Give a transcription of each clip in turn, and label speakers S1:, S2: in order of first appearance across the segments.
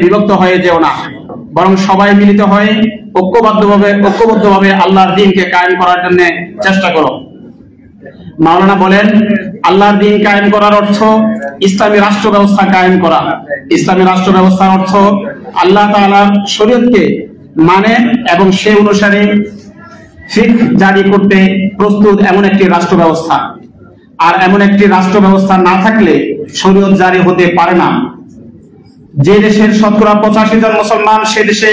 S1: বিভক্ত হয়ে যেও না, বরং সবাই মিলিত হয়ে ঐক্যবদ্ধভাবে আল্লাহর দ্বীনকে কায়েম করার জন্য চেষ্টা করো। মাওলানা বলেন, আল্লাহর দ্বীন কায়েম করার অর্থ ইসলামী রাষ্ট্র ব্যবস্থা কায়েম করা। ইসলামী রাষ্ট্র ব্যবস্থার অর্থ আল্লাহ তাআলার শরীয়তকে মানে এবং সে অনুসারে ফিকহ জারি করতে প্রস্তুত এমন একটি রাষ্ট্র ব্যবস্থা। আর এমন একটি রাষ্ট্র ব্যবস্থা না থাকলে শরীয়ত জারি হতে পারে না। যে দেশের শতকরা 85 জন মুসলমান, সে দেশে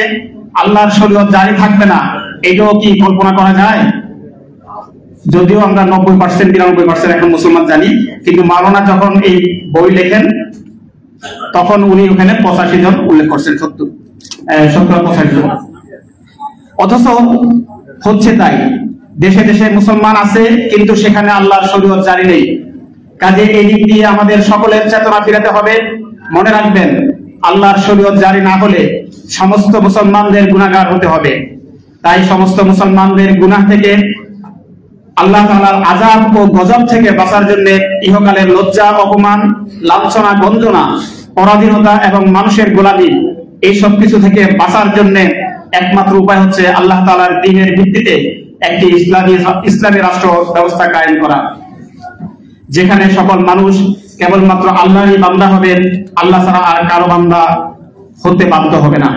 S1: আল্লাহর শরীয়ত জারি থাকবে না, এটাও কি কল্পনা করা যায়? যদিও আমরা 90% 99% এখন মুসলমান জানি, কিন্তু মাওলানা যখন এই বই লেখেন তখন উনি ওখানে 85 জন উল্লেখ করছেন, 85 জন। অথচ হচ্ছে তাই, দেশে দেশে মুসলমান আছে কিন্তু সেখানে আল্লাহর শরীয়ত জারি নেই। কাজে এই দিক দিয়ে আমাদের সকলের চেতনা ফিরাতে হবে। মনে রাখবেন, আল্লাহর শরীয়ত জারি না হলে সমস্ত মুসলমানদের গুনাহগার হতে হবে। তাই সমস্ত মুসলমানদের গুনাহ থেকে, আল্লাহ তাআলার আযাব ও গজব থেকে বাঁচার জন্য ইহকালের লজ্জা, অপমান, লাঞ্ছনা, গঞ্জনা, পরাধীনতা এবং মানুষের গোলামি, এই সব কিছু থেকে বাঁচার জন্য একমাত্র উপায় হচ্ছে আল্লাহ তাআলার দ্বীনের ভিত্তিতে একটি ইসলামী রাষ্ট্র ব্যবস্থা কায়েম করা, যেখানে সকল মানুষ কেবলমাত্র আল্লাহরই বান্দা হবেন, আল্লাহ ছাড়া আর কারো বান্দা হতে বাধ্য হবে না।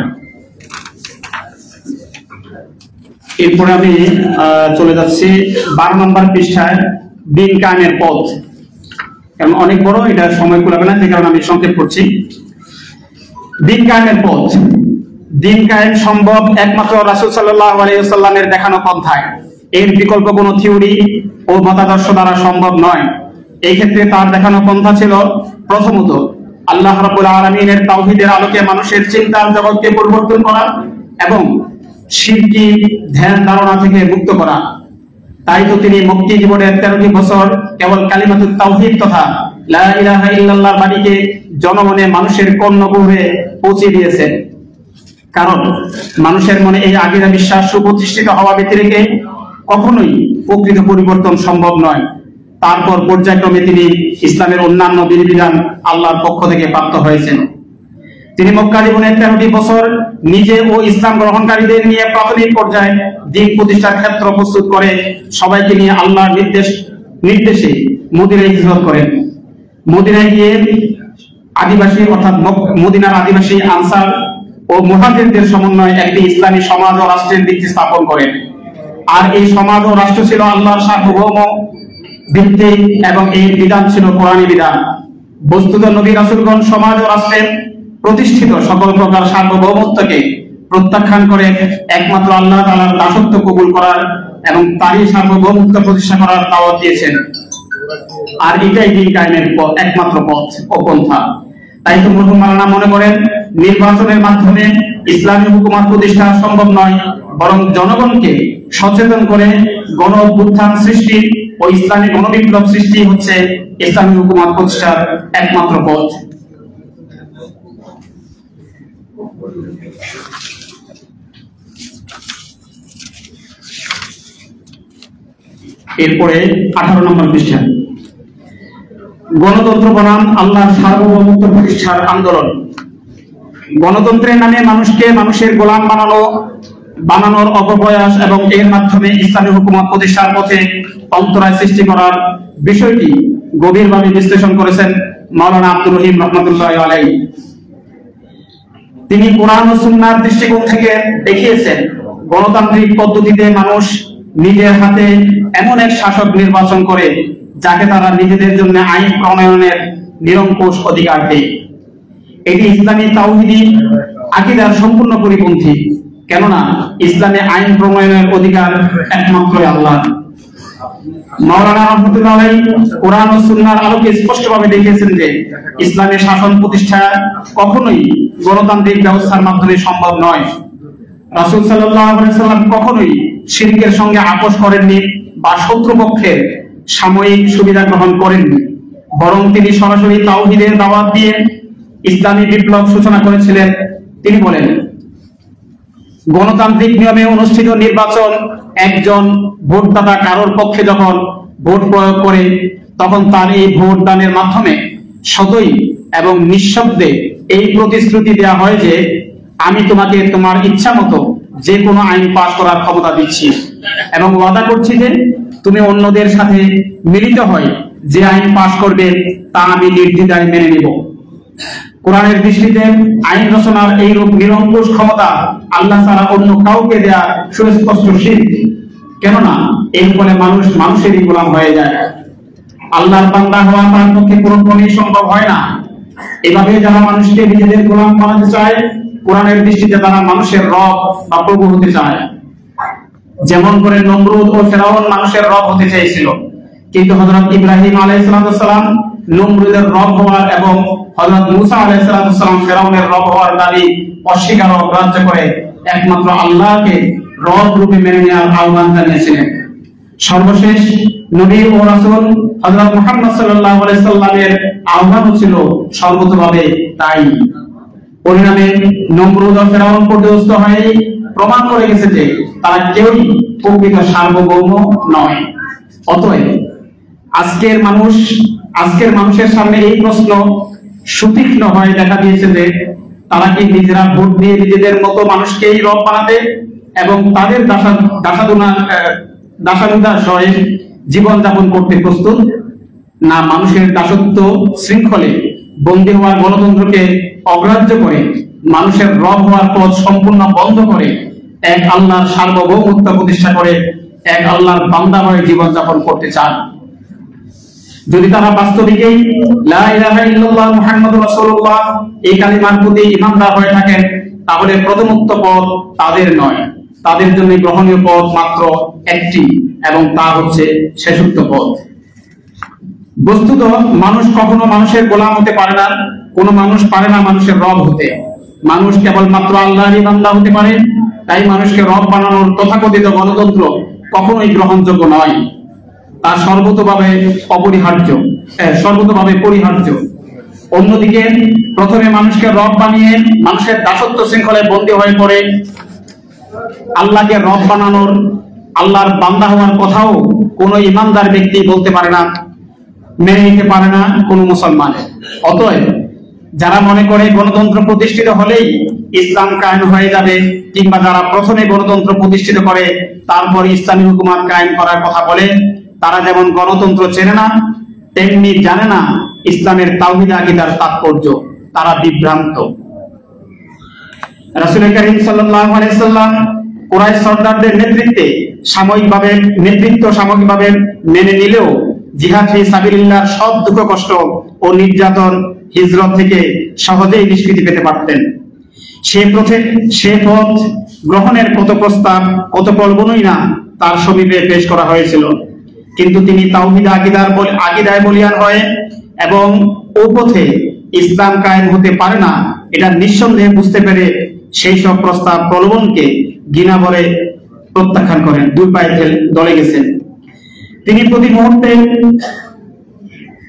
S1: এরপরে আমি চলে যাচ্ছি 12 নম্বর পৃষ্ঠায়, দ্বীন কায়েমের পথ। কারণ অনেক বড়, এটা সময় কুলাবে না, যে কারণে আমি সংক্ষেপ করছি। দ্বীন কায়েমের পথ। দ্বীন কায়েম সম্ভব একমাত্র রাসূল সাল্লাল্লাহু আলাইহি ওয়াসাল্লামের দেখানো পন্থায়। এর বিকল্প কোনো থিওরি ও মতাদর্শ দ্বারা সম্ভব নয়। এই ক্ষেত্রে তার দেখানো পন্থা ছিল প্রথমত আল্লাহ রাব্বুল আলামিনের তাওহীদের আলোকে মানুষের চিন্তার জগৎকে পরিবর্তন করা এবং শিরকি ধ্যান ধারণা থেকে মুক্ত করা। তাই তো তিনি মক্কি জীবনের 13টি বছর কেবল কালিমাতুত তাওহীদ তথা লা ইলাহা ইল্লাল্লাহর বাণীকে জনমনে মানুষের কর্ণকুহরে পৌঁছে দিয়েছেন। কারণ মানুষের মনে এই আকীদা বিশ্বাস সুপ্রতিষ্ঠিত হওয়া ব্যতিরেকে কখনোই প্রকৃত পরিবর্তন সম্ভব নয়। তারপর পর্যায়ক্রমে তিনি ইসলামের অন্যান্য বিধিবিধান আল্লাহর পক্ষ থেকে প্রাপ্ত হয়েছেন। তিনি মক্কা জীবনের 13টি বছর নিজে ও ইসলাম গ্রহণকারীদের নিয়ে প্রাথমিক পর্যায়ে দ্বীন প্রতিষ্ঠার ক্ষেত্র প্রস্তুত করে সবাইকে নিয়ে আল্লাহর নির্দেশে মদিনায় হিজরত করেন। মদিনায় গিয়ে আদিবাসী অর্থাৎ মদিনার আদিবাসী, আনসার ও মুহাজিরদের সমন্বয়ে একটি ইসলামী সমাজ ও রাষ্ট্রের ভিত্তি স্থাপন করেন। আর এই সমাজ ও রাষ্ট্র ছিল আল্লাহর সার্বভৌম ভিত্তিক এবং এই বিধান ছিল কোরআনী বিধান। বস্তুত নবী রাসূলগণ সমাজ ও রাষ্ট্রের প্রতিষ্ঠিত সকল প্রকার সার্বভৌমত্বকে প্রত্যাখ্যান করে একমাত্র আল্লাহ তাআলার দাসত্ব কবুল করার এবং তারই সার্বভৌমত্ব প্রতিষ্ঠা করার দাওয়াত দিয়েছেন। আর এটাই দ্বীন কায়েমের একমাত্র পথ ও পন্থা। তাই তো মরহুম মাওলানা মনে করেন, নির্বাচনের মাধ্যমে ইসলামী হুকুমত প্রতিষ্ঠা সম্ভব নয়, বরং জনগণকে সচেতন করে গণ অভ্যুত্থান সৃষ্টি ও ইসলামী গণবিপ্লব সৃষ্টি হচ্ছে ইসলামী হুকুমত প্রতিষ্ঠার একমাত্র পথ। এরপরে 18 নম্বর পৃষ্ঠা, গণতন্ত্র বনাম আল্লাহর সার্বভৌমত্ব প্রতিষ্ঠার আন্দোলন। গণতন্ত্রের নামে মানুষকে মানুষের গোলাম বানানোর অপপ্রয়াস এবং এর মাধ্যমে ইসলামী হুকুমত প্রতিষ্ঠার পথে অন্তরায় সৃষ্টি করার বিষয়টি গভীরভাবে বিশ্লেষণ করেছেন মাওলানা আব্দুর রহিম রাহমাতুল্লাহি আলাইহি। তিনি কোরআন ও সুন্নাহর দৃষ্টিকোণ থেকে দেখিয়েছেন, গণতান্ত্রিক পদ্ধতিতে মানুষ নিজের হাতে এমন এক শাসক নির্বাচন করে যাকে তারা নিজেদের জন্য আইন প্রণয়নের নিরঙ্কুশ অধিকার দেয়। এটি ইসলামী তাওহীদি আকীদার সম্পূর্ণ পরিপন্থী, কেননা ইসলামে আইন প্রণয়নের অধিকার একমাত্র আল্লাহর। মাওলানা রাহমাতুল্লাহি আলাইহি কোরআন ও সুন্নাহর আলোকে স্পষ্টভাবে দেখিয়েছেন যে ইসলামের শাসন প্রতিষ্ঠা কখনোই গণতান্ত্রিক ব্যবস্থার মাধ্যমে সম্ভব নয়। রাসূল সাল্লাল্লাহু আলাইহি ওয়াসাল্লাম কখনোই শিরকের সঙ্গে আপোষ করেননি বা শত্রুপক্ষের সাময়িক সুবিধা গ্রহণ করেননি, বরং তিনি সরাসরি তাওহীদের দাওয়াত দিয়ে ইসলামী বিপ্লব সূচনা করেছিলেন। তিনি বলেন, গণতান্ত্রিক নিয়মে অনুষ্ঠিত নির্বাচন একজন ভোটদাতা কারোর পক্ষে যখন ভোট প্রয়োগ করে, তখন তার এই ভোট দানের মাধ্যমে সদয় এবং নিঃশব্দে এই প্রতিশ্রুতি দেওয়া হয় যে আমি তোমাকে তোমার ইচ্ছা মতো যে কোনো আইন পাশ করার ক্ষমতা দিচ্ছি এবং ওয়াদা করছি যে তুমি অন্যদের সাথে মিলিত হয় যে আইন পাশ করবে তা আমি নির্দ্বিধায় মেনে নিব। কোরআনের দৃষ্টিতে আইন রচনার এই রূপ নিরঙ্কুশ ক্ষমতা আল্লাহ ছাড়া অন্য কাউকে দেয়া সুস্পষ্ট শিরক। কেননা এর ফলে মানুষ মানুষেরই গোলাম হয়ে যায়। আল্লাহর বান্দা হওয়া তার পক্ষে কোনোদিনই সম্ভব হয় না। এভাবে যারা মানুষকে নিজেদের গোলাম বানাতে চায়, কোরআনের দৃষ্টিতে তারা মানুষের রব বা প্রভু হতে চায়। যেমন করে নমরুদ ও ফেরাউন মানুষের রব হতে চেয়েছিল, কিন্তু হযরত ইব্রাহিম আলাইহিস সালাম নমরুদের রব হওয়ার এবং হযরত মুসা আলাইহিস সালাম ফেরাউনের রব হওয়ার দাবি অস্বীকার ও অগ্রাহ্য করে একমাত্র আল্লাহকে রব রূপে মেনে নেওয়ার আহ্বান জানিয়েছিলেন। সর্বশেষ নবী ও রাসূল হযরত মুহাম্মদ সাল্লাল্লাহু আলাইহি সাল্লামের আহ্বান ছিল সর্বতোভাবে তাই। পরিণামে নমরুদ ও ফেরাউন পর্যস্ত হয়ে প্রমাণ করে গেছে যে তারা কেউই প্রকৃত সার্বভৌম নয়। অতএব আজকের মানুষের সামনে এই প্রশ্ন সুতীক্ষ্ণ হয়ে দেখা দিয়েছে যে তারা কি নিজেরা ভোট দিয়ে নিজেদের মতো মানুষকেই রব বানাতে এবং তাদের দাসানুদাসে জীবন যাপন করতে প্রস্তুত, না মানুষের দাসত্ব শৃঙ্খলে বন্দী হওয়ার গণতন্ত্রকে অগ্রাহ্য করে মানুষের রব হওয়ার পথ সম্পূর্ণ বন্ধ করে এক আল্লাহর সার্বভৌমত্ব প্রতিষ্ঠা করে এক আল্লাহর বান্দা হয়ে জীবন যাপন করতে চান। যদি তারা বাস্তবিকই লা ইলাহা ইল্লাল্লাহ মুহাম্মাদুর রাসূলুল্লাহ এই কালিমার প্রতি ঈমানদার হয়ে থাকেন, তাহলে প্রথমোক্ত পথ তাদের নয়, তাদের জন্য গ্রহণীয় পথ মাত্র একটি, এবং তা হচ্ছে শেষোক্ত পথ। বস্তুত মানুষ কখনো মানুষের গোলাম হতে পারে না, কোন মানুষ পারে না মানুষের রব হতে। মানুষ কেবলমাত্র আল্লাহরই বান্দা হতে পারে। তাই মানুষকে রব বানানোর তথাকথিত গণতন্ত্র কখনোই গ্রহণযোগ্য নয়, তা সর্বতোভাবে পরিহার্য। অন্যদিকে প্রথমে মানুষকে রব বানিয়ে মানুষের দাসত্ব শৃঙ্খলায় বন্দী হয়ে পড়ে আল্লাহকে রব বানানোর, আল্লাহর বান্দা হওয়ার কথাও কোনো ইমানদার ব্যক্তি বলতে পারে না, মেনে নিতে পারে না কোনো মুসলমান। অতএব যারা মনে করে গণতন্ত্র প্রতিষ্ঠিত হলেই ইসলাম কায়েম হয়ে যাবে, কিংবা যারা প্রথমে গণতন্ত্র প্রতিষ্ঠিত করে তারপর ইসলামী হুকুমত কায়েম করার কথা বলে, তারা যেমন গণতন্ত্র চেনে না তেমনি জানে না ইসলামের তাওহীদ আকীদার তাৎপর্য। তারা বিভ্রান্ত। রাসূল করিম সাল্লাল্লাহু আলাইহি সাল্লাম কুরাইশ সর্দারদের সাময়িকভাবে মেনে নিলেও জিহাদ ফি সাবিলিল্লাহর সব দুঃখ কষ্ট ও নির্যাতন হিজরত থেকে সহজেই নিষ্কৃতি পেতে পারতেন। সে পথ গ্রহণের কত প্রস্তাব, কত প্রলোভনই না তার সমীপে পেশ করা হয়েছিল, কিন্তু তিনি তাওহীদ আকীদায় বলিয়ান হয়ে এবং ও পথে ইসলাম কায়েম হতে পারে না এটা নিঃসন্দেহে বুঝতে পেরে সেই সব প্রস্তাব প্রলোভনকে ঘৃণা ভরে প্রত্যাখ্যান করেন, দুই পায়ে দলে গেছেন। তিনি প্রতি মুহূর্তে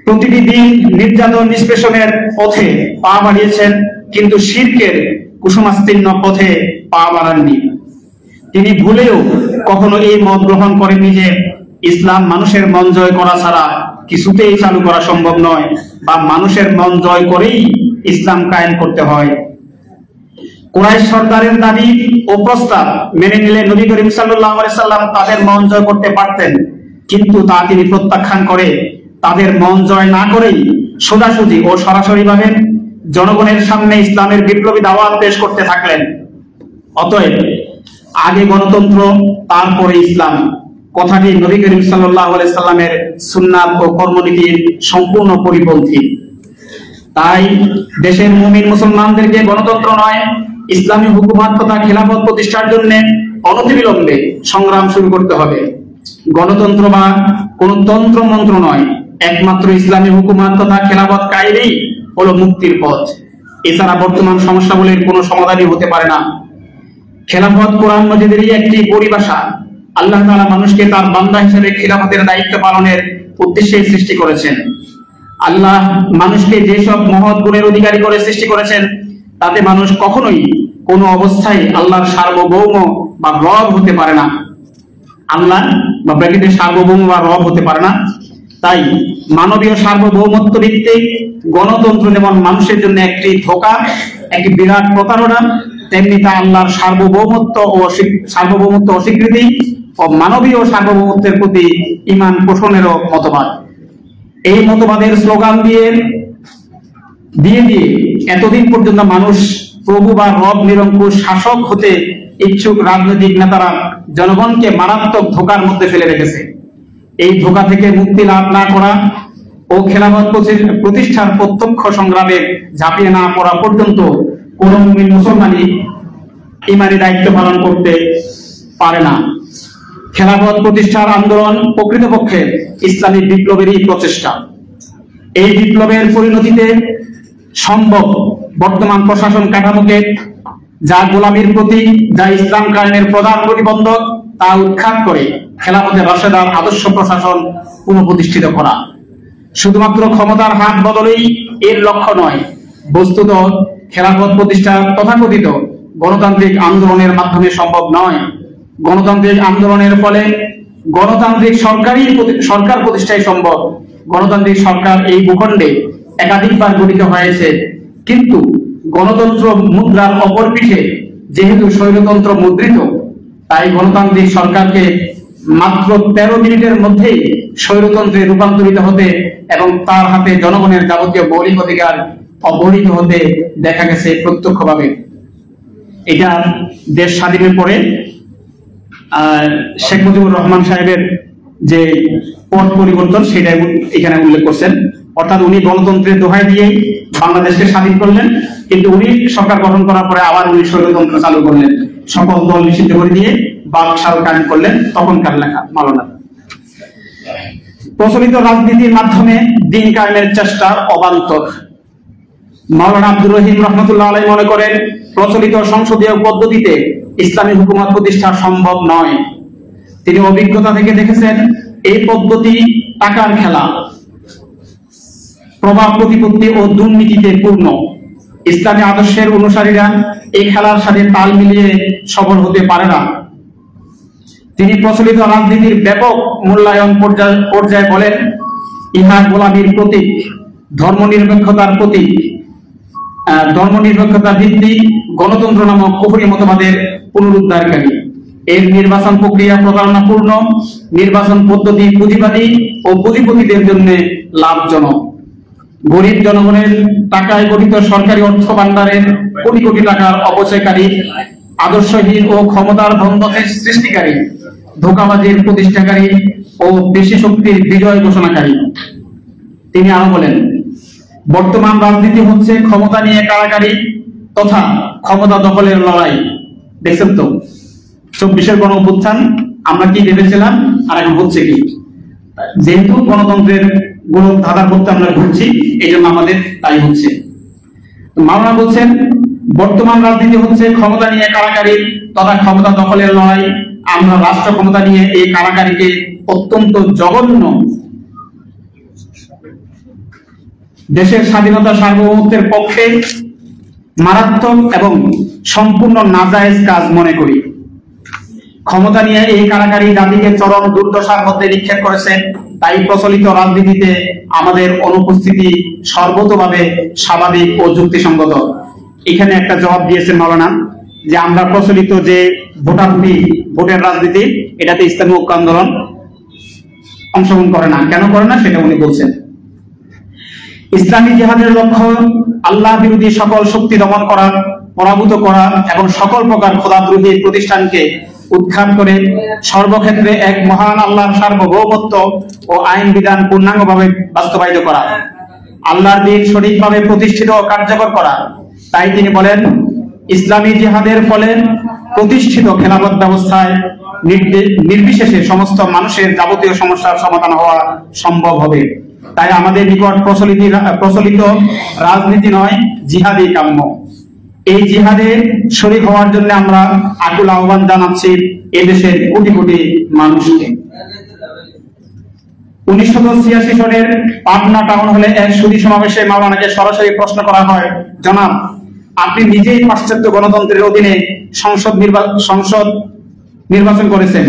S1: প্রতিটি দিন নির্যাতন নিষ্পেষণের পথে পা বাড়িয়েছেন, কিন্তু শিরকের কুসুমাস্তীর্ণ পথে পা বাড়াননি। তিনি ভুলেও কখনো এই মত গ্রহণ করেননি যে ইসলাম মানুষের মন জয় করা ছাড়া কিছুতেই চালু করা সম্ভব নয়, বা মানুষের মন জয় করেই ইসলাম কায়েম করতে হয়। কুরাইশ সরদারের দাবি ও প্রস্তাব মেনে নিলে নবী করিম সাল্লাল্লাহু আলাইহি সাল্লাম তাদের মন জয় করতে পারতেন, কিন্তু তা তিনি প্রত্যাখ্যান করে তাদের মন জয় না করেই সোজাসুজি ও সরাসরি ভাবে জনগণের সামনে ইসলামের বিপ্লবী দাওয়াত পেশ করতে থাকলেন। অতএব আগে গণতন্ত্র তারপরে ইসলাম কথাটি নবী করিম সাল্লাল্লাহু আলাইহি সাল্লামের সুন্নাত ও কর্মনীতির সম্পূর্ণ পরিপন্থী। তাই দেশের মুমিন মুসলমানদেরকে গণতন্ত্র নয়, ইসলামী হুকুমত তথা খিলাফত প্রতিষ্ঠার জন্য অনতিবিলম্বে সংগ্রাম শুরু করতে হবে। গণতন্ত্র বা কোন তন্ত্র মন্ত্র নয়, একমাত্র ইসলামী হুকুমত তথা খিলাফত কায়েমই হলো মুক্তির পথ। এছাড়া বর্তমান সমস্যাগুলির কোনো সমাধানই হতে পারে না। খেলাফত কোরআন মাজিদেরই একটি পরিভাষা। আল্লাহ তাআলা মানুষকে তার বান্দা হিসেবে খিলাফতের দায়িত্ব পালনের উদ্দেশ্যে সৃষ্টি করেছেন। আল্লাহ মানুষকে যেসব মহৎ গুণের অধিকারী করে সৃষ্টি করেছেন, তাতে মানুষ কখনোই কোনো অবস্থায় আল্লাহর সার্বভৌম বা রব হতে পারে না। আল্লাহ বা ব্র্যাকেটে সার্বভৌম বা রব হতে পারে না। তাই মানবীয় সার্বভৌমত্ব ভিত্তিক গণতন্ত্র যেমন মানুষের জন্য একটি ধোঁকা, একটি বিরাট প্রতারণা, তেমনি তা আল্লাহর সার্বভৌমত্ব অস্বীকৃতি ও মানবীয় সার্বভৌমত্বের প্রতি ঈমান পোষণেরও মতবাদ। এই মতবাদের স্লোগান দিয়ে এতদিন পর্যন্ত মানুষ প্রভু বা রব নিরঙ্কুশ শাসক হতে ইচ্ছুক রাজনৈতিক নেতারা জনগণকে মারাত্মক ধোঁকার মধ্যে ফেলে রেখেছে। এই ধোঁকা থেকে মুক্তি লাভ না করা ও খেলাফত প্রতিষ্ঠার প্রত্যক্ষ সংগ্রামে ঝাঁপিয়ে না পড়া পর্যন্ত কোন মুমিন মুসলমানই ইমানি দায়িত্ব পালন করতে পারে না। খেলাফত প্রতিষ্ঠার আন্দোলন প্রকৃতপক্ষে ইসলামী বিপ্লবেরই প্রচেষ্টা। এই বিপ্লবের পরিণতিতে সম্ভব বর্তমান প্রশাসন কাঠামোকে, যা গোলামীর প্রতি, যা ইসলাম কায়েমের প্রধান প্রতিবন্ধক, তা উৎখাত করে খেলাফতের রাশেদার আদর্শ প্রশাসন পুনঃপ্রতিষ্ঠিত করা। শুধুমাত্র ক্ষমতার হাত বদলেই এর লক্ষ্য নয়, বস্তুত খেলাফত প্রতিষ্ঠা তথাকথিত গণতান্ত্রিক আন্দোলনের মাধ্যমে সম্ভব নয়। গণতান্ত্রিক আন্দোলনের ফলে গণতান্ত্রিক সরকার প্রতিষ্ঠাই সম্ভব। গণতান্ত্রিক সরকার এই ভূখণ্ডে একাধিকবার গঠিত হয়েছে, কিন্তু গণতন্ত্র মুদ্রার অপর পিঠে যেহেতু স্বৈরতন্ত্র মুদ্রিত, তাই গণতান্ত্রিক সরকারকে মাত্র 13 মিনিটের মধ্যেই স্বৈরতন্ত্রে রূপান্তরিত হতে এবং তার হাতে জনগণের যাবতীয় মৌলিক অধিকার অবহেলিত হতে দেখা গেছে প্রত্যক্ষভাবে। এটা দেশ স্বাধীনের পরে শেখ মুজিবুর রহমান সাহেবের যে পট পরিবর্তন সেটা এখানে উল্লেখ করছেন। অর্থাৎ উনি গণতন্ত্রের দোহাই দিয়ে বাংলাদেশকে স্বাধীন করলেন, কিন্তু উনি সরকার গঠন করার পরে আবার উনি স্বৈরতন্ত্র চালু করলেন, সকল দল নিষিদ্ধ করে দিয়ে বাকশাল কায়েম করলেন। তখনকার লেখা মাওলানা। প্রচলিত রাজনীতির মাধ্যমে দিন কায়েমের চেষ্টার অবান্তর। মাওলানা আব্দুর রহিম রহমতুল্লাহ আলাইহি মনে করেন, প্রচলিত সংসদীয় পদ্ধতিতে ইসলামী হুকুমত প্রতিষ্ঠা সম্ভব নয়। তিনি অভিজ্ঞতা থেকে দেখেছেন, এই পদ্ধতি টাকার খেলা, প্রভাব প্রতিপত্তি ও দুর্নীতিতে পূর্ণ। ইসলামী আদর্শের অনুসারীরা এই খেলার সাথে তাল মিলিয়ে সফল হতে পারে না। তিনি প্রচলিত রাজনীতির ব্যাপক মূল্যায়ন পর্যায়ে বলেন, ইহা গোলামীর প্রতীক, ধর্মনিরপেক্ষতার প্রতীক, ধর্মনিরপেক্ষতা ভিত্তিক গণতন্ত্র নামক কুফরি মতবাদের পুনরুদ্ধারকারী। এর নির্বাচন প্রক্রিয়া প্রতারণাপূর্ণ, নির্বাচন পদ্ধতি পুঁজিবাদী ও পুঁজিপতিদের জন্য লাভজনক। গরিব জনগণের টাকায় গঠিত সরকারি অর্থ ভান্ডারের কোটি কোটি টাকার অপচয়কারী, আদর্শহীন ও ক্ষমতার দ্বন্দ্বের সৃষ্টিকারী, ধোঁকাবাজির প্রতিষ্ঠাকারী ও বেশি শক্তির বিজয় ঘোষণাকারী। তিনি আরো বলেন, বর্তমান রাজনীতি হচ্ছে ক্ষমতা নিয়ে কাড়াকাড়ি তথা ক্ষমতা দখলের লড়াই। দেখছেন তো 24-এর গণ অভ্যুত্থান আমরা কি ভেবেছিলাম আর এখন হচ্ছে কি? যেহেতু গণতন্ত্রের গোলক ধাঁধার করতে আমরা ঘুরছি, এই জন্য আমাদের তাই হচ্ছে। মাওলানা বলছেন, বর্তমান রাজনীতি হচ্ছে ক্ষমতা নিয়ে কাড়াকাড়ি তথা ক্ষমতা দখলের লড়াই। আমরা রাষ্ট্র ক্ষমতা নিয়ে এই কাড়াকাড়িকে অত্যন্ত জঘন্য, দেশের স্বাধীনতা সার্বভৌমত্বের পক্ষে মারাত্মক এবং সম্পূর্ণ নাজায়েজ কাজ মনে করি। ক্ষমতা নিয়ে এই কাড়াকাড়ি জাতিকে চরম দুর্দশার মধ্যে নিক্ষেপ করেছে। তাই প্রচলিত রাজনীতিতে আমাদের অনুপস্থিতি সর্বতোভাবে স্বাভাবিক ও যুক্তিসঙ্গত। এখানে একটা জবাব দিয়েছেন মাওলানা, যে আমরা প্রচলিত যে ভোটের রাজনীতি, এটাতে ইসলামী ঐক্য আন্দোলন অংশগ্রহণ করে না। কেন করে না সেটা উনি বলছেন। ইসলামী জিহাদের লক্ষ্য আল্লাহ বিরোধী সকল শক্তি দমন করা, পরাভূত করা এবং সকল প্রকার খোদাদ্রোহী প্রতিষ্ঠানকে উৎখাত করে সর্বক্ষেত্রে এক মহান আল্লাহর সার্বভৌমত্ব ও আইন বিধান পূর্ণাঙ্গভাবে বাস্তবায়িত করা, আল্লাহর দ্বীন সঠিকভাবে প্রতিষ্ঠিত ও কার্যকর করা। তাই তিনি বলেন, ইসলামী জিহাদের ফলে প্রতিষ্ঠিত খেলাফত ব্যবস্থায় নির্বিশেষে সমস্ত মানুষের যাবতীয় সমস্যার সমাধান হওয়া সম্ভব হবে। তাই আমাদের নিকট প্রচলিত রাজনীতি নয়, জিহাদই কাম্য। এই জিহাদে শরীক হওয়ার জন্য আমরা আকুল আহ্বান জানাচ্ছি এদেশের কোটি কোটি মানুষকে। 1986 সনের পাবনা টাউন হলে এক সুধী সমাবেশে মাওলানাকে সরাসরি প্রশ্ন করা হয়, জনাব, আপনি নিজেই পাশ্চাত্য গণতন্ত্রের অধীনে সংসদ নির্বাচন করেছেন,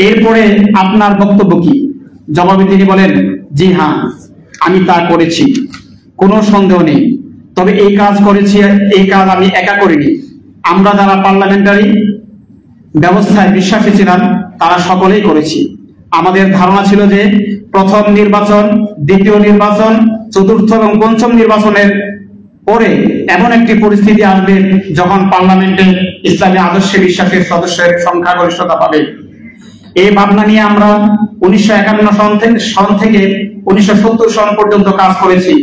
S1: এরপরে আপনার বক্তব্য কি? জবাবে তিনি বলেন, জি হ্যাঁ, আমি তা করেছি, কোনো সন্দেহ নেই। তবে এই কাজ করেছি, এই কাজ আমি একা করিনি। আমরা যারা পার্লামেন্টারি ব্যবস্থায় বিশ্বাসী ছিলাম তারা সকলেই করেছি। আমাদের ধারণা ছিল যে প্রথম নির্বাচন, দ্বিতীয় নির্বাচন, চতুর্থ এবং পঞ্চম নির্বাচনের পরে এমন একটি পরিস্থিতি আসবে যখন পার্লামেন্টে ইসলামী আদর্শে বিশ্বাসের সদস্যের সংখ্যাগরিষ্ঠতা পাবে। এই ভাবনা নিয়ে আমরা 1951 সন থেকে 1970 সন পর্যন্ত কাজ করেছি।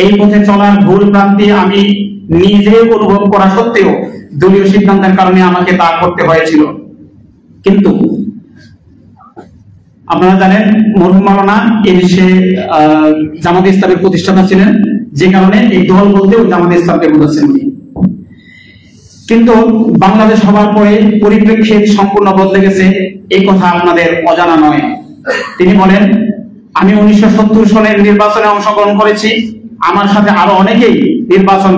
S1: এই পথে চলার ভুল ভ্রান্তি আমি নিজে অনুভব করা সত্ত্বেও দলীয় সিদ্ধান্তের কারণে আমাকে তা করতে হয়েছিল। কিন্তু আপনারা জানেন মরহুম মাওলানা এই দেশে জামাতে ইসলামের প্রতিষ্ঠাতা ছিলেন, যে কারণে এই দল বলতেও জামাতে ইসলামকে বোঝাচ্ছেন উনি। কিন্তু বাংলাদেশ হওয়ার পরে পরিপ্রেক্ষিত সম্পূর্ণ বদলে গেছে, এই কথা আপনাদের অজানা নয়। তিনি বলেন, আমি 1970 সনের নির্বাচনে অংশগ্রহণ করেছি, আমার সাথে আরো অনেকেই নির্বাচন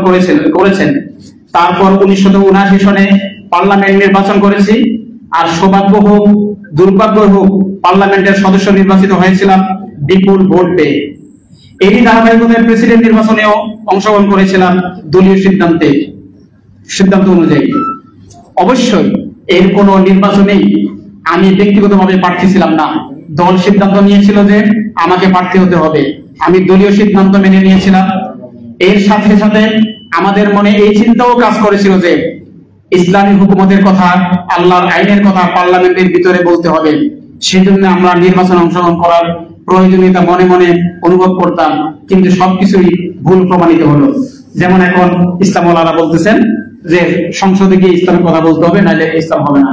S1: করেছেন। তারপর 1979 সনে পার্লামেন্ট নির্বাচন করেছি, আর সৌভাগ্য হোক দুর্ভাগ্য হোক পার্লামেন্টের সদস্য নির্বাচিত হয়েছিলাম বিপুল ভোট পেয়ে। এরই ধারাবাহিকতায় প্রেসিডেন্ট নির্বাচনেও অংশগ্রহণ করেছিলাম দলীয় সিদ্ধান্ত অনুযায়ী। অবশ্যই এর কোন নির্বাচনেই আমি ব্যক্তিগতভাবে প্রার্থী ছিলাম না। দল সিদ্ধান্ত নিয়েছিল যে আমাকে প্রার্থী হতে হবে, আমি দলীয় সিদ্ধান্ত মেনে নিয়েছিলাম। এর সাথে সাথে আমাদের মনে এই চিন্তাও কাজ করেছিল যে ইসলামী হুকুমতের কথা, আল্লাহর আইনের কথা পার্লামেন্টের ভিতরে বলতে হবে। সেই জন্য আমরা নির্বাচনে অংশগ্রহণ করার প্রয়োজনীয়তা মনে মনে অনুভব করতাম, কিন্তু সবকিছুই ভুল প্রমাণিত হলো। যেমন এখন ইসলাম ওয়ালারা বলতেছেন যে সংসদে গিয়ে ইসলামের কথা বলতে হবে, নাহলে ইসলাম হবে না,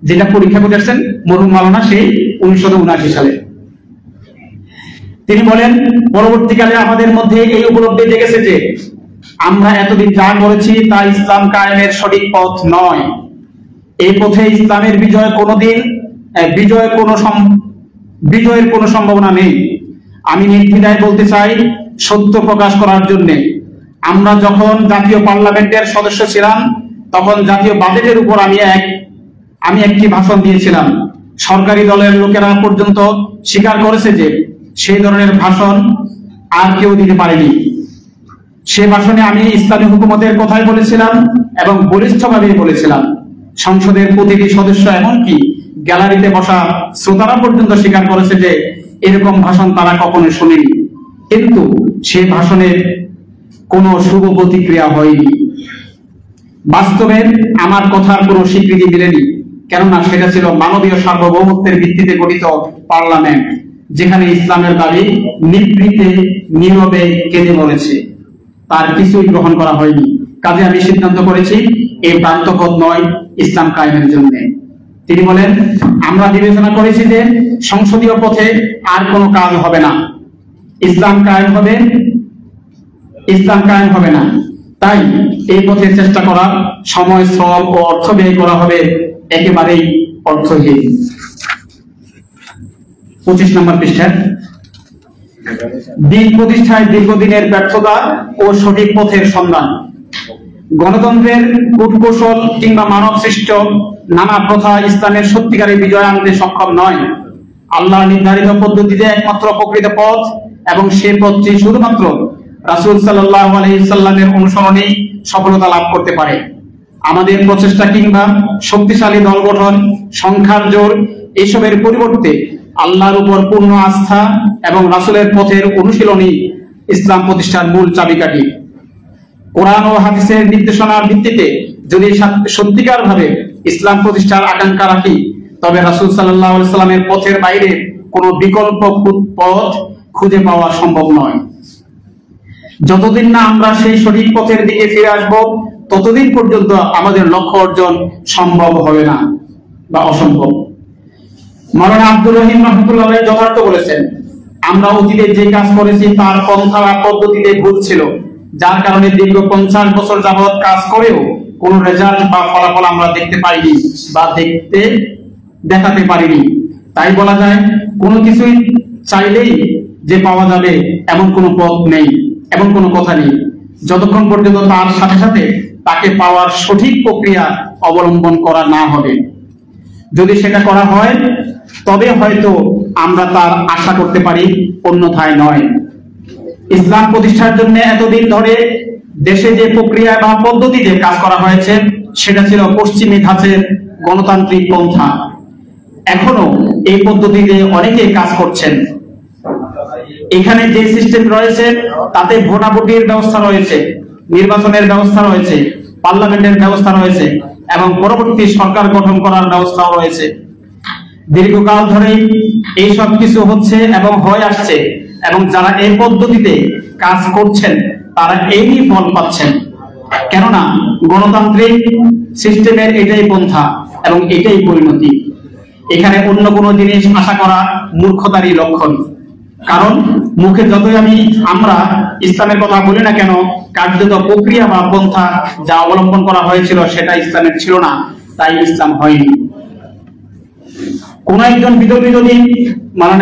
S1: যেটা পরীক্ষা করে আসছেন মরহুম মাওলানা সেই 1979 সালে। তিনি বলেন, পরবর্তীকালে আমাদের মধ্যে এই উপলব্ধি জেগেছে যে আমরা এতদিন যা করেছি তা ইসলাম কায়েমের সঠিক পথ নয়। এই পথে ইসলামের বিজয়ের কোনো সম্ভাবনা নেই। আমি নির্দ্বিধায় বলতে চাই, সত্য প্রকাশ করার জন্য আমরা যখন জাতীয় পার্লামেন্টের সদস্য ছিলাম তখন জাতীয় বাজেটের উপর আমি একটি ভাষণ দিয়েছিলাম। সরকারি দলের লোকেরা পর্যন্ত স্বীকার করেছে যে সেই ধরনের ভাষণ আর কেউ দিতে পারেনি। সে ভাষণে আমি ইসলামী হুকুমতের কথাই বলেছিলাম এবং বলিষ্ঠভাবে বলেছিলাম। সংসদের প্রতিটি সদস্য, এমনকি গ্যালারিতে বসা শ্রোতারা পর্যন্ত স্বীকার করেছে যে এরকম ভাষণ তারা কখনো শুনেনি। কিন্তু সে ভাষণের কোনো শুভ প্রতিক্রিয়া হয়নি। বাস্তবে আমার কথার কোনো স্বীকৃতি মিলেনি, কেননা সেটা ছিল মানবীয় সার্বভৌমত্বের ভিত্তিতে গঠিত পার্লামেন্ট, যেখানে ইসলামের দাবি নিভৃতে নীরবে কেঁদে মরেছে। তার কিছুই গ্রহণ করা হয়নি। কাজে আমি সিদ্ধান্ত করেছি এই ভ্রান্ত পথ নয় ইসলাম কায়েমের জন্য। তিনি বলেন, আমরা বিবেচনা করেছি যে সংসদীয় পথে আর কোনো কাজ হবে না, ইসলাম কায়েম হবে না। তাই এই পথে চেষ্টা করা, সময়, শ্রম ও অর্থ ব্যয় করা হবে একেবারেই অর্থহীন। 25 নম্বর পৃষ্ঠা। দিন প্রতিষ্ঠায় দীর্ঘদিনের ব্যর্থতা ও সঠিক পথের সন্ধান। গণতন্ত্রের কূটকৌশল কিংবা মানব সৃষ্ট নানা প্রথা ইসলামের সত্যিকারের বিজয় আনতে সক্ষম নয়। আল্লাহ নির্ধারিত পদ্ধতিতে একমাত্র প্রকৃত পথ, এবং সে পথটি শুধুমাত্র রাসূল সাল্লাল্লাহু আলাইহি সাল্লামের অনুসরণেই সফলতা লাভ করতে পারে। আমাদের প্রচেষ্টা কিংবা শক্তিশালী দল গঠন, সংখ্যার জোর এইসবের পরিবর্তে আল্লাহর উপর পূর্ণ আস্থা এবং রাসূলের পথের অনুশীলনই ইসলাম প্রতিষ্ঠার মূল চাবিকাঠি। কোরআন ও হাদিসের নির্দেশনার ভিত্তিতে যদি সত্যিকার ভাবে ইসলাম প্রতিষ্ঠার আকাঙ্ক্ষা রাখি, তবে রাসূল সাল্লাল্লাহু আলাইহি সাল্লামের পথের বাইরে কোনো বিকল্প পথ খুঁজে পাওয়া সম্ভব নয়। যতদিন না আমরা সেই সঠিক পথের দিকে ফিরে আসবো, ততদিন পর্যন্ত আমাদের লক্ষ্য অর্জন সম্ভব হবে না বা অসম্ভব। মাওলানা আব্দুর রহিম রাহমাতুল্লাহ আলাইহি যথার্থ বলেছেন, আমরা অতীতে যে কাজ করেছি তার পন্থা বা পদ্ধতিতে ভুল ছিল, যার কারণে দীর্ঘ 50 বছর যাবৎ কাজ করেও কোনো রেজাল্ট বা ফলাফল আমরা দেখতে পাইনি বা দেখাতে পারিনি। তাই বলা যায় কোনো কিছুই চাইলেই যে পাওয়া যাবে এমন কোনো পথ নেই, এমন কোনো কথা নেই, যতক্ষণ পর্যন্ত তার সাথে সাথে তাকে পাওয়ার সঠিক প্রক্রিয়া অবলম্বন করা না হবে। যদি সেটা করা হয় তবে হয়তো আমরা তার আশা করতে পারি, অন্যথায় নয়। ইসলাম প্রতিষ্ঠার জন্য এতদিন ধরে দেশে যে প্রক্রিয়া বা পদ্ধতিতে কাজ করা হয়েছে সেটা ছিল পশ্চিমী ধাঁচের গণতান্ত্রিক পন্থা। এখনো এই পদ্ধতিতে অনেকেই কাজ করছেন। এখানে যে সিস্টেম রয়েছে তাতে ভোটাভুটির ব্যবস্থা রয়েছে, নির্বাচনের ব্যবস্থা রয়েছে, পার্লামেন্টের ব্যবস্থা রয়েছে এবং পরবর্তী সরকার গঠন করার ব্যবস্থাও রয়েছে। দীর্ঘকাল ধরে এই সব কিছু হচ্ছে এবং হয়ে আসছে, এবং যারা এই পদ্ধতিতে কাজ করছেন তারা এই ফল পাচ্ছেন। কেননা গণতান্ত্রিক সিস্টেমের এটাই পন্থা এবং এটাই পরিণতি। এখানে অন্য কোনো জিনিস আশা করা মূর্খতারই লক্ষণ। কারণ মুখে যতই আমরা ইসলামের কথা বলি না কেন, কার্যত প্রক্রিয়া বা পন্থা যা অবলম্বন করা হয়েছিল সেটা ইসলামের ছিল না, তাই ইসলাম হয়নি। কোন একজন বিদর্ভী যদি,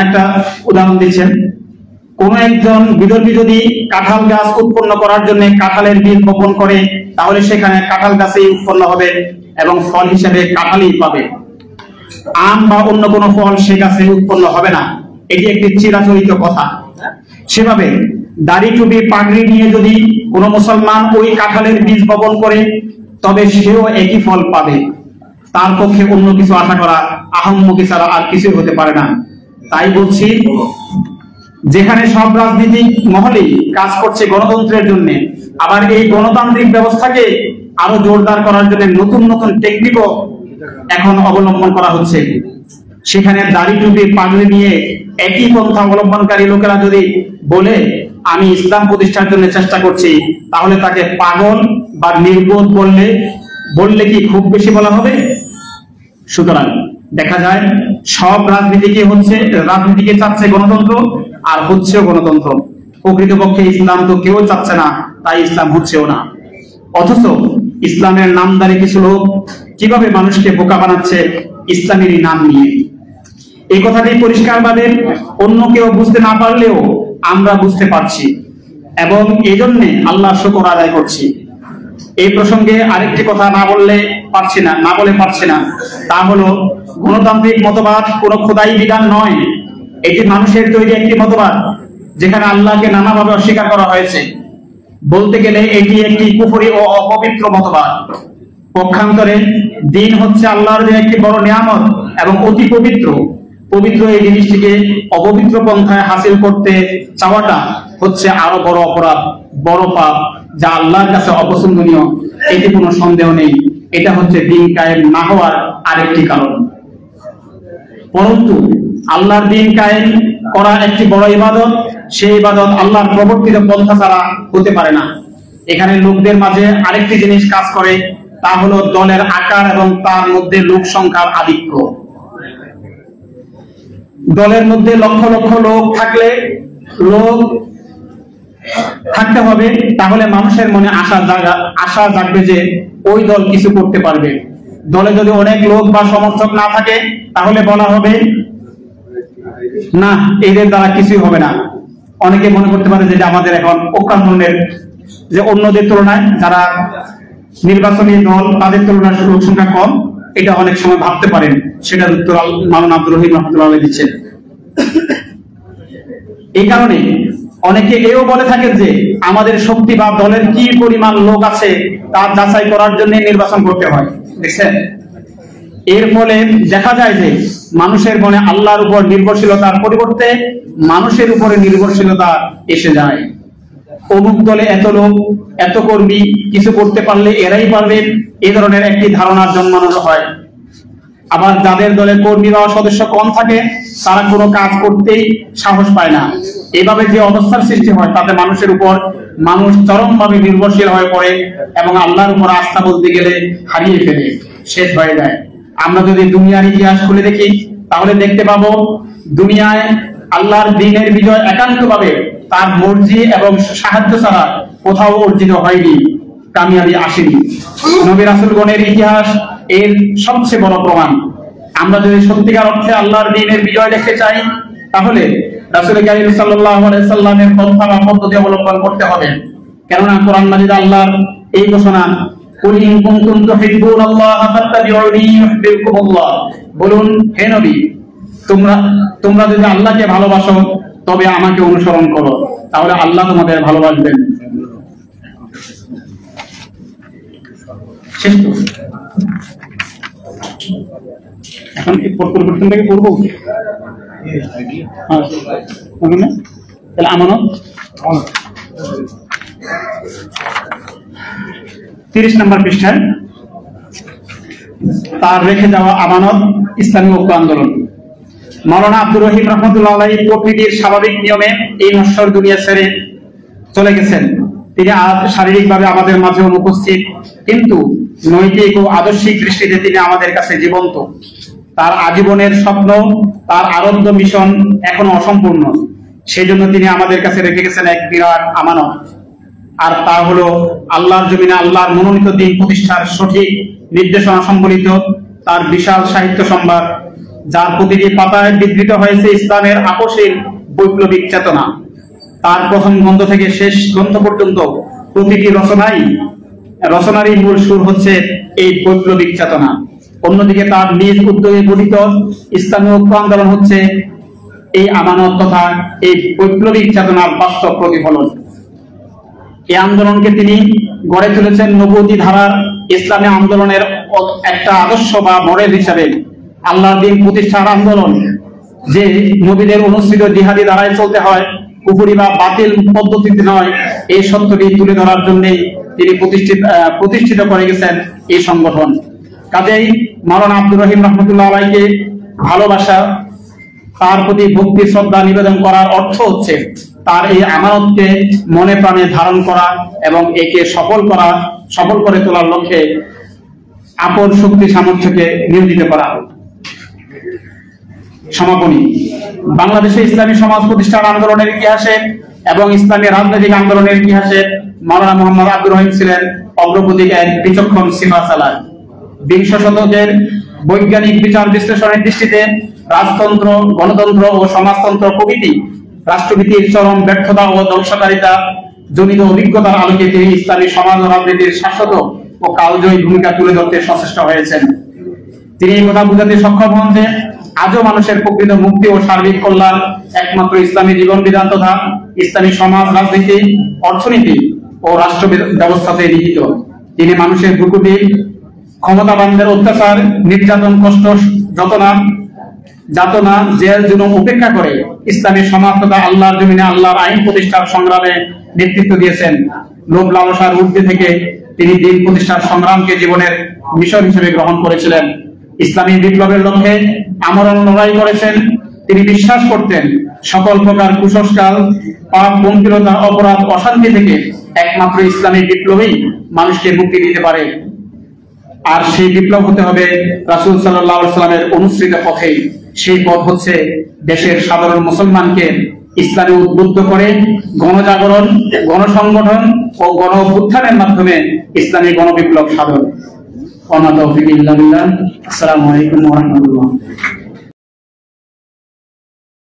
S1: একটা উদাহরণ দিচ্ছেন, কোন একজন বিদর্ভী যদি কাঁঠাল গাছ উৎপন্ন করার জন্য কাঁঠালের বীজ বপন করে, তাহলে সেখানে কাঁঠাল গাছই উৎপন্ন হবে এবং ফল হিসেবে কাঁঠালই পাবে। আম বা অন্য কোনো ফল সে গাছে উৎপন্ন হবে না। এটি একটি চিরাচরিত কথা। সেভাবে দাড়ি টুপি পাগড়ি নিয়ে যদি কোনো মুসলমান ওই কাঁঠালের বীজ বপন করে, তবে সেও একই ফল পাবে। তার পক্ষে অন্য কিছু আশা করা আহাম্মকি ছাড়া আর কিছুই হতে পারে না। তাই বলছি, যেখানে সব রাজনীতিক মহলেই কাজ করছে গণতন্ত্রের জন্য, আবার এই গণতান্ত্রিক ব্যবস্থাকে আরো জোরদার করার জন্য নতুন নতুন টেকনিকও এখন অবলম্বন করা হচ্ছে। সেখানে দাড়ি টুপি পাগড়ি নিয়ে একই পন্থা অবলম্বনকারী লোকেরা যদি বলে আমি ইসলাম প্রতিষ্ঠার জন্য চেষ্টা করছি, তাহলে তাকে পাগল বা নির্বোধ বললে কি খুব বেশি বলা হবে? সুতরাং দেখা যায় সব রাজনীতিকে চাচ্ছে গণতন্ত্র, আর হচ্ছেও গণতন্ত্র। প্রকৃতপক্ষে ইসলাম তো কেউ চাচ্ছে না, তাই ইসলাম হচ্ছেও না। অথচ ইসলামের নামদারি কিছু লোক কিভাবে মানুষকে বোকা বানাচ্ছে ইসলামেরই নাম নিয়ে। এই কথাটি পরিষ্কারভাবে অন্য কেউ বুঝতে না পারলেও আমরা বুঝতে পারছি, এবং এই জন্য আল্লাহ শুকর আদায় করছি। এই প্রসঙ্গে আরেকটি কথা না বলে পারছি না, তা হলো গণতান্ত্রিক মতবাদ কোনো খোদাই বিধান নয়। এটি মানুষের তৈরি একটি মতবাদ, যেখানে আল্লাহকে নানাভাবে অস্বীকার করা হয়েছে। বলতে গেলে এটি একটি কুফরি ও অপবিত্র মতবাদ। পক্ষান্তরে দিন হচ্ছে আল্লাহর যে একটি বড় নিয়ামত এবং অতি পবিত্র। এই জিনিসটিকে অপবিত্র পন্থায় হাসিল করতে চাওয়াটা হচ্ছে আরো বড় অপরাধ, বড় পাপ, যা আল্লাহর কাছে অপছন্দনীয়। এতে কোনো সন্দেহ নেই। এটা হচ্ছে দিন কায়েম না হওয়ার আরেকটি কারণ। পরন্তু আল্লাহর দিন কায়েম করা একটি বড় ইবাদত। সেই ইবাদত আল্লাহর প্রবর্তিত পন্থা ছাড়া হতে পারে না। এখানে লোকদের মাঝে আরেকটি জিনিস কাজ করে, তা হলো দলের আকার এবং তার মধ্যে লোক সংখ্যার আধিক্য। দলের মধ্যে লক্ষ লক্ষ লোক থাকতে হবে, তাহলে মানুষের মনে আশা জাগবে যে ওই দল কিছু করতে পারবে। দলে যদি অনেক লোক বা সমর্থক না থাকে, তাহলে বলা হবে না, এদের দ্বারা কিছুই হবে না। অনেকে মনে করতে পারে যে আমাদের এখন অকারণের যে অন্যদের তুলনায় যারা নির্বাচনী দল তাদের তুলনায় লোক সংখ্যা কম, এটা অনেক সময় ভাবতে পারেন। সেটার উত্তর মাওলানা আব্দুর রহিম রহমাতুল্লাহ দিচ্ছেন। এই কারণে অনেকে এও বলে থাকে যে আমাদের শক্তি বা দলের কি পরিমাণ লোক আছে তা যাচাই করার জন্য নির্বাচন করতে হয়। দেখছেন, এর ফলে দেখা যায় যে মানুষের মনে আল্লাহর উপর নির্ভরশীলতার পরিবর্তে মানুষের উপরে নির্ভরশীলতা এসে যায়। অমুক দলে এত লোক, এত কর্মী, কিছু করতে পারলে এরাই পারবে, এই ধরনের একটি ধারণার জন্মানো হয়। আবার যাদের দলের কর্মী বা সদস্য কম থাকে, তারা কোনো কাজ করতেই সাহস পায় না। এভাবে যে অবস্থার সৃষ্টি হয়, তাতে মানুষ চরমভাবে নির্ভরশীল হয়ে পড়ে এবং আল্লাহর উপর আস্থা বলতে গেলে হারিয়ে ফেলে, শেষ হয়ে যায়। আমরা যদি দুনিয়ার ইতিহাস খুলে দেখি, তাহলে দেখতে পাবো দুনিয়ায় আল্লাহর দ্বীনের বিজয় একান্তভাবে তার মর্জি এবং সাহায্য ছাড়া কোথাও অর্জিত হয়নি, কামিয়াবি আসেনি। নবী রাসূলগণের ইতিহাস এর সবচেয়ে বড় প্রমাণ। আমরা যদি সত্যিকার অর্থে আল্লাহর দ্বীনের বিজয় দেখতে চাই, তাহলে রাসূল কারীম সাল্লাল্লাহু আলাইহি সাল্লামের পন্থা বা পদ্ধতি অবলম্বন করতে হবে। কেননা কোরআন মাজিদে আল্লাহর এই ঘোষণা, কুল ইন কুনতুম তুহিব্বুনাল্লাহা ফাত্তাবিউনি ইউহিব্বুকুমুল্লাহ। বলুন হে নবী, তোমরা তোমরা যদি আল্লাহকে ভালোবাসো তবে আমাকে অনুসরণ করো, তাহলে আল্লাহ তোমাদের ভালোবাসবেন। শেষ তো। এখন এই পরিবর্তনটাকে করবো তাহলে আমানত 30 নম্বর পৃষ্ঠায় তার রেখে যাওয়া আমানত ইসলামী ঐক্য আন্দোলন। মাওলানা আব্দুর রহিম রহমতুল্লাহ আলাইহি প্রকৃতির স্বাভাবিক নিয়মে এই নশ্বর দুনিয়া ছেড়ে চলে গেছেন। তিনি আজ শারীরিকভাবে আমাদের মাঝে অনুপস্থিত, কিন্তু নৈতিক ও আদর্শিক দৃষ্টিতে তিনি আমাদের কাছে জীবন্ত। তার আজীবনের স্বপ্ন, তার আরাধ্য মিশন এখনো অসম্পূর্ণ। সেই জন্য তিনি আমাদের কাছে রেখে গেছেন এক বিরাট আমানত, আর তা হলো আল্লাহর জমিনে আল্লাহর মনোনীত দিন প্রতিষ্ঠার সঠিক নির্দেশনা সম্বলিত তার বিশাল সাহিত্য সম্ভার, যার প্রতিটি পাতায় বিধৃত হয়েছে ইসলামের আপসীন বৈপ্লবিক চেতনা। তার প্রথম গ্রন্থ থেকে শেষ গ্রন্থ পর্যন্ত প্রতিটি রচনারই মূল সুর হচ্ছে এই বৈপ্লবিক চেতনা। অন্যদিকে তার নিজ উদ্যোগে গঠিত ইসলামী ঐক্য আন্দোলন হচ্ছে এই আমানত তথা এই বৈপ্লবিক চেতনার বাস্তব প্রতিফলন। এই আন্দোলনকে তিনি গড়ে তুলেছেন নবুয়তি ধারার ইসলামী আন্দোলনের একটা আদর্শ বা মডেল হিসাবে। আল্লাহর দিন প্রতিষ্ঠার আন্দোলন যে নবীদের অনুসৃত জিহাদি ধারায় চলতে হয়, কুফরি বা বাতিল পদ্ধতিতে নয়, এই সত্যটি তুলে ধরার জন্য তিনি প্রতিষ্ঠিত করে গেছেন এই সংগঠন। কাজেই মাওলানা আব্দুর রহিম রহমতুল্লাহ আলাইহিকে ভালোবাসা, তার প্রতি ভক্তি শ্রদ্ধা নিবেদন করার অর্থ হচ্ছে তার এই আমানতকে মনে প্রাণে ধারণ করা এবং একে সফল করে তোলার লক্ষ্যে আপন শক্তি সামর্থ্যকে নিয়োজিত করা। সমাপনী। বাংলাদেশে ইসলামী সমাজ প্রতিষ্ঠার আন্দোলনের ইতিহাসে এবং ইসলামী রাজনৈতিক আন্দোলনের ইতিহাসে মাওলানা মুহাম্মদ আব্দুর রহিম ছিলেন অগ্রগতির এক বিচক্ষণ সিপাহসালার। 20 শতকের বৈজ্ঞানিক বিচার বিশ্লেষণের দৃষ্টিতে রাজতন্ত্র, গণতন্ত্র ও সমাজতন্ত্র প্রভৃতি রাষ্ট্রনীতির চরম ব্যর্থতা ও ধ্বংসকারিতা জনিত অভিজ্ঞতার আলোকে তিনি ইসলামী সমাজ ও রাজনীতির শাশ্বত ও কালজয়ী ভূমিকা তুলে ধরতে সচেষ্ট হয়েছেন। তিনি এই কথা বুঝাতে সক্ষম হন যে আজও মানুষের প্রকৃত মুক্তি ও সার্বিক কল্যাণ একমাত্র ইসলামী জীবন বিধান তথা ইসলামী সমাজ, রাজনীতি, অর্থনীতি ও রাষ্ট্র ব্যবস্থাতে নিহিত। তিনি মানুষের ভ্রুকুটি, ক্ষমতাবানদের অত্যাচার, নির্যাতন, কষ্ট, যাতনা, জেল জুলুম উপেক্ষা করে ইসলামী সমাজ তথা আল্লাহর জমিনে আল্লাহর আইন প্রতিষ্ঠার সংগ্রামে নেতৃত্ব দিয়েছেন। লোভ লালসার ঊর্ধ্বে থেকে তিনি দিন প্রতিষ্ঠার সংগ্রামকে জীবনের মিশন হিসেবে গ্রহণ করেছিলেন। ইসলামী বিপ্লবের লক্ষ্যে আমরণ লড়াই করেছেন। তিনি বিশ্বাস করতেন সকল প্রকার কুসংস্কার, পাপ, পঙ্কিলতা, অপরাধ, অশান্তি থেকে একমাত্র ইসলামী বিপ্লবই মানুষকে মুক্তি দিতে পারে, আর সেই বিপ্লব হতে হবে রাসূল সাল্লাল্লাহু আলাইহি ওয়াসাল্লামের অনুসৃত পথে। সেই পথ হচ্ছে দেশের সাধারণ মুসলমানকে ইসলামে উদ্বুদ্ধ করে গণজাগরণ, গণসংগঠন ও গণ অভ্যুত্থানের মাধ্যমে ইসলামী গণবিপ্লব সাধন। ওয়া মা তাওফীক ইল্লা বিল্লাহ। আসসালামু আলাইকুম ওয়া রাহমাতুল্লাহ।